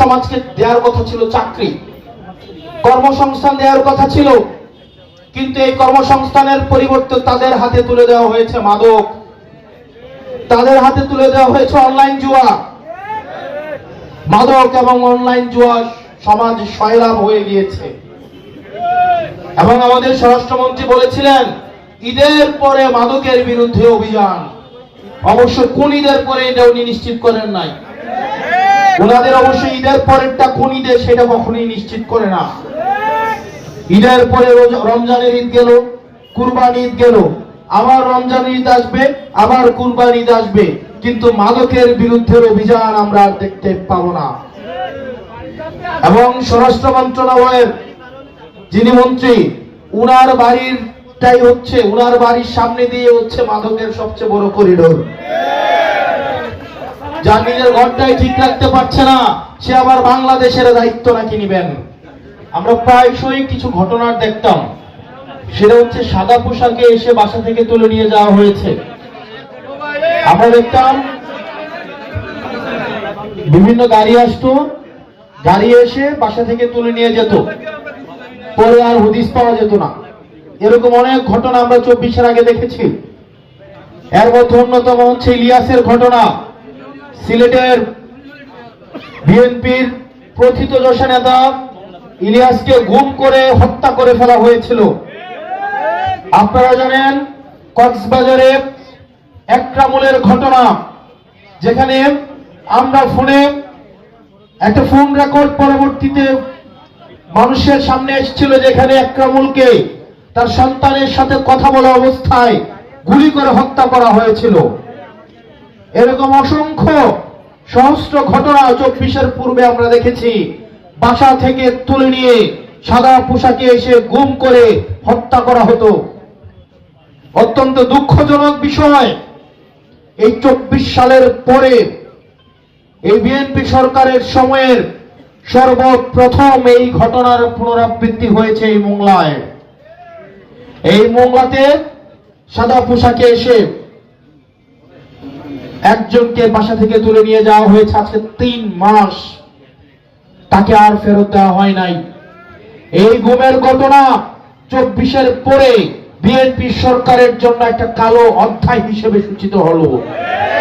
সমাজকে দেওয়ার কথা ছিল চাকরি, কর্মসংস্থান দেওয়ার কথা ছিল, কিন্তু এই কর্মসংস্থানের পরিবর্তে তাদের হাতে তুলে দেওয়া হয়েছে মাদক, তাদের হাতে তুলে দেওয়া হয়েছে অনলাইন জুয়া। মাদক এবং অনলাইন জুয়া সমাজ সয়লাভ হয়ে গিয়েছে। এবং আমাদের স্বরাষ্ট্রমন্ত্রী বলেছিলেন ঈদের পরে মাদকের বিরুদ্ধে অভিযান। অবশ্য কোন ঈদের পরে এটা উনি নিশ্চিত করেন নাই। ওনাদের অবশ্যই ঈদের পরেরটা কোন ঈদের সেটা কখনোই নিশ্চিত করে না। ঈদের পরে রমজানের ঈদ গেল, কুরবানি ঈদ গেল, আবার রমজানের ঈদ আসবে, আবার কুরবানি ঈদ আসবে, কিন্তু মাদকের বিরুদ্ধে অভিযান আমরা আর দেখতে পাবো না। এবং স্বরাষ্ট্র মন্ত্রণালয়ের যিনি মন্ত্রী, উনার বাড়িরটাই হচ্ছে, উনার বাড়ির সামনে দিয়ে হচ্ছে মাদকের সবচেয়ে বড় করিডোর। যার নিজের ঘরটাই ঠিক রাখতে পারছে না, সে আবার বাংলাদেশের দায়িত্ব নাকি নিবেন। আমরা প্রায়শই কিছু ঘটনা দেখতাম, সেটা হচ্ছে সাদা পোশাকে এসে বাসা থেকে তুলে নিয়ে যাওয়া হয়েছে। আমরা দেখতাম বিভিন্ন গাড়ি আসতো, গাড়ি এসে বাসা থেকে তুলে নিয়ে যেত, পরে আর হদিস পাওয়া যেত না। এরকম অনেক ঘটনা আমরা 24-এর আগে দেখেছি। এর মধ্যে অন্যতম হচ্ছে ইলিয়াসের ঘটনা। সিলেটের বিএনপির প্রথিতযশা নেতা ইলিয়াসকে গুম করে হত্যা করে ফেলা হয়েছিল। আপনারা জানেন কক্সবাজারে একরামুলের ঘটনা, যেখানে আমরা ফোনে একটা ফোন রেকর্ড পরবর্তীতে মানুষের সামনে এসেছিল, যেখানে একরামুলকে তার সন্তানের সাথে কথা বলা অবস্থায় গুলি করে হত্যা করা হয়েছিল। এরকম অসংখ্য সহস্র ঘটনা 24-এর পূর্বে আমরা দেখেছি। বাসা থেকে তুলে নিয়ে সাদা পোশাকে এসে গুম করে হত্যা করা হতো। অত্যন্ত দুঃখজনক বিষয়, এই 24 সালের পরে এই বিএনপি সরকারের সময়ের সর্বপ্রথম এই ঘটনার পুনরাবৃত্তি হয়েছে এই মোংলায়। এই মোংলাতে সাদা পোশাকে এসে একজনকে বাসা থেকে তুলে নিয়ে যাওয়া হয়েছে আজকে 3 মাস, তাকে আর ফেরত দেওয়া হয় নাই। এই গুমের ঘটনা 24-এর পরে বিএনপি সরকারের জন্য একটা কালো অধ্যায় হিসেবে সূচিত হলো।